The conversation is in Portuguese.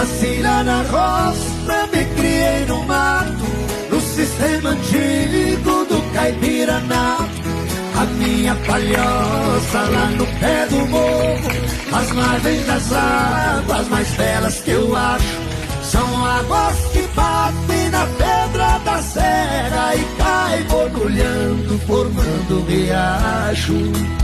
Nasci lá na roça, me criei no mato, no sistema antigo do caipiranato. A minha palhoça lá no pé do morro, as margens das águas mais belas que eu acho, são águas que batem na pedra da serra e caem borbulhando, formando riacho.